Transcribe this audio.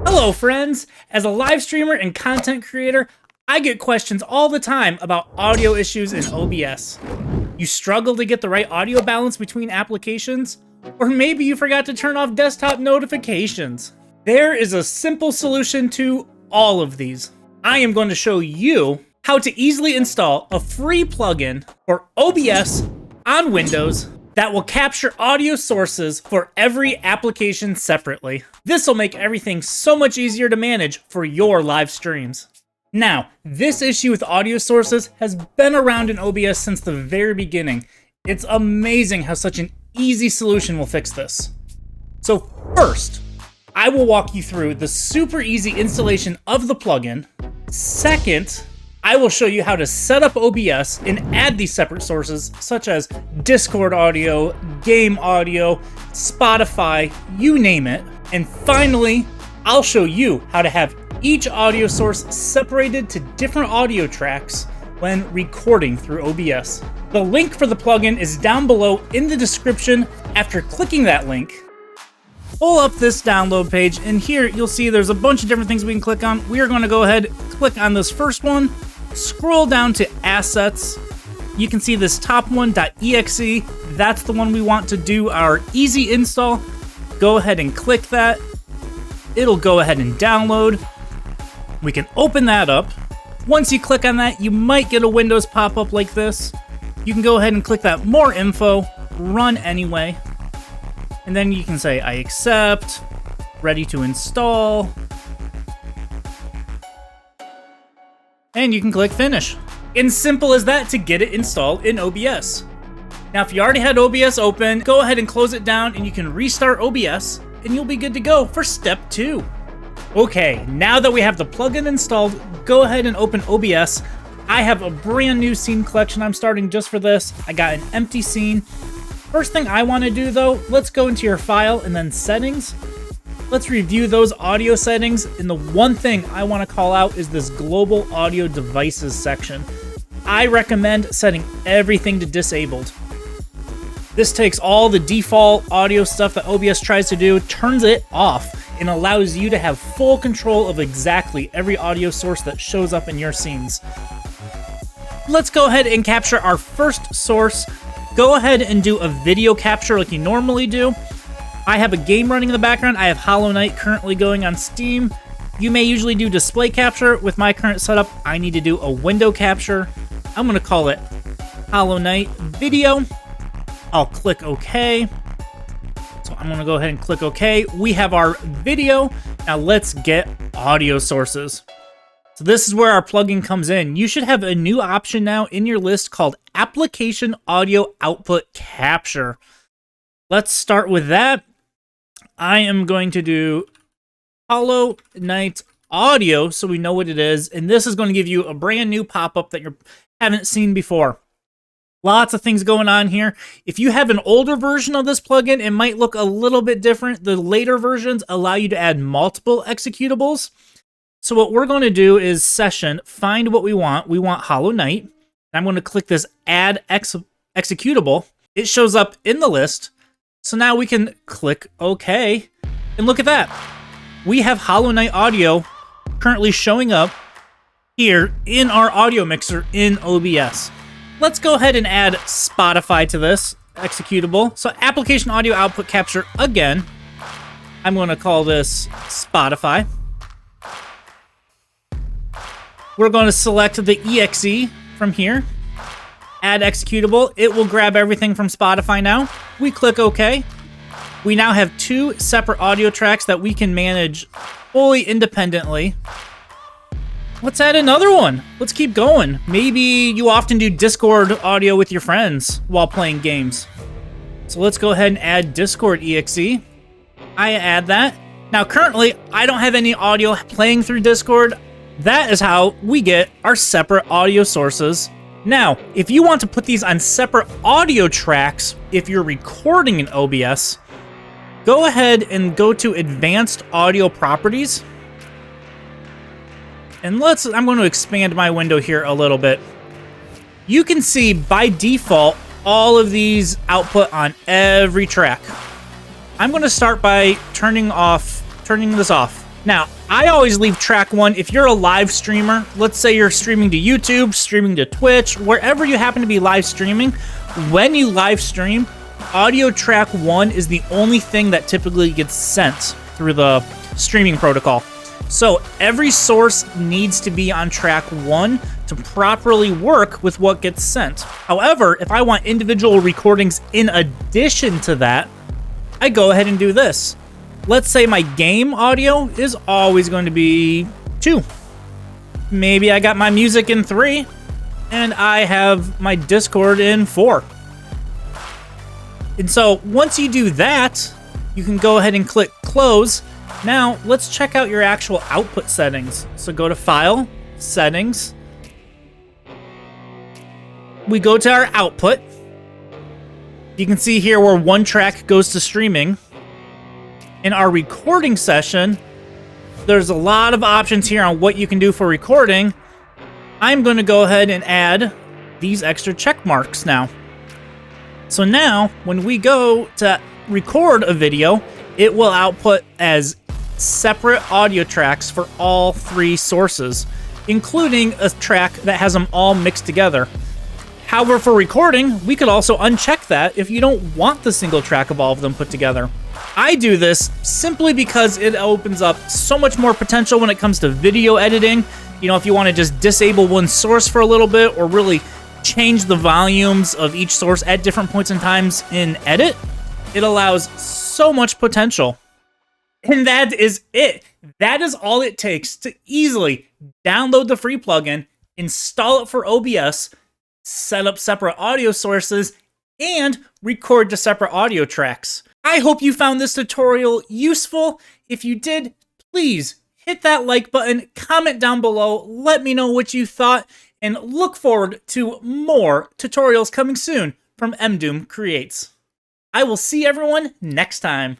Hello friends! As a live streamer and content creator, I get questions all the time about audio issues in OBS. You struggle to get the right audio balance between applications? Or maybe you forgot to turn off desktop notifications. There is a simple solution to all of these. I am going to show you how to easily install a free plugin for OBS on Windows that will capture audio sources for every application separately. This will make everything so much easier to manage for your live streams. Now, this issue with audio sources has been around in OBS since the very beginning. It's amazing how such an easy solution will fix this. So first, I will walk you through the super easy installation of the plugin. Second, I will show you how to set up OBS and add these separate sources, such as Discord audio, game audio, Spotify, you name it. And finally, I'll show you how to have each audio source separated to different audio tracks when recording through OBS. The link for the plugin is down below in the description. After clicking that link, pull up this download page, and here you'll see there's a bunch of different things we can click on. We are going to go ahead, click on this first one, scroll down to Assets. You can see this top one, .exe. That's the one we want to do our easy install. Go ahead and click that. It'll go ahead and download. We can open that up. Once you click on that, you might get a Windows pop-up like this. You can go ahead and click that More Info, Run Anyway. And then you can say, I accept, ready to install. And you can click Finish. And simple as that to get it installed in OBS. Now, if you already had OBS open, go ahead and close it down and you can restart OBS and you'll be good to go for step 2. Okay, now that we have the plugin installed, go ahead and open OBS. I have a brand new scene collection I'm starting just for this. I got an empty scene. First thing I want to do though, let's go into your file and then settings. Let's review those audio settings, and the one thing I want to call out is this global audio devices section. I recommend setting everything to disabled. This takes all the default audio stuff that OBS tries to do, turns it off, and allows you to have full control of exactly every audio source that shows up in your scenes. Let's go ahead and capture our first source. Go ahead and do a video capture like you normally do. I have a game running in the background. I have Hollow Knight currently going on Steam. You may usually do display capture. With my current setup, I need to do a window capture. I'm going to call it Hollow Knight Video. I'll click OK. So I'm going to go ahead and click OK. We have our video. Now let's get audio sources. So this is where our plugin comes in. You should have a new option now in your list called Application Audio Output Capture. Let's start with that. I am going to do Hollow Knight Audio so we know what it is. And this is going to give you a brand new pop-up that you haven't seen before. Lots of things going on here. If you have an older version of this plugin, it might look a little bit different. The later versions allow you to add multiple executables. So what we're going to do is session, find what we want. We want Hollow Knight. I'm going to click this Add Executable. It shows up in the list. So now we can click OK. And look at that. We have Hollow Knight audio currently showing up here in our audio mixer in OBS. Let's go ahead and add Spotify to this executable. So Application Audio Output Capture again. I'm going to call this Spotify. We're going to select the EXE from here. Add executable. It will grab everything from Spotify now. We click OK. We now have 2 separate audio tracks that we can manage fully independently. Let's add another one. Let's keep going. Maybe you often do Discord audio with your friends while playing games. So let's go ahead and add Discord EXE. I add that. Now currently, I don't have any audio playing through Discord. That is how we get our separate audio sources. Now, if you want to put these on separate audio tracks, if you're recording in OBS, go ahead and go to Advanced Audio Properties. And I'm going to expand my window here a little bit. You can see by default all of these output on every track. I'm going to start by turning this off. Now, I always leave track 1 if you're a live streamer. Let's say you're streaming to YouTube, streaming to Twitch, wherever you happen to be live streaming. When you live stream, audio track 1 is the only thing that typically gets sent through the streaming protocol. So every source needs to be on track 1 to properly work with what gets sent. However, if I want individual recordings in addition to that, I go ahead and do this. Let's say my game audio is always going to be 2. Maybe I got my music in 3, and I have my Discord in 4. And so once you do that, you can go ahead and click close. Now let's check out your actual output settings. So go to File, Settings. We go to our output. You can see here where one track goes to streaming. In our recording session, there's a lot of options here on what you can do for recording. I'm going to go ahead and add these extra check marks now. So now, when we go to record a video, it will output as separate audio tracks for all 3 sources, including a track that has them all mixed together. However, for recording, we could also uncheck that if you don't want the single track of all of them put together. I do this simply because it opens up so much more potential when it comes to video editing. You know, if you want to just disable one source for a little bit or really change the volumes of each source at different points in times in edit, it allows so much potential. And that is it. That is all it takes to easily download the free plugin, install it for OBS, set up separate audio sources, and record to separate audio tracks. I hope you found this tutorial useful. If you did, please hit that like button, comment down below, let me know what you thought, and look forward to more tutorials coming soon from MDoom Creates. I will see everyone next time.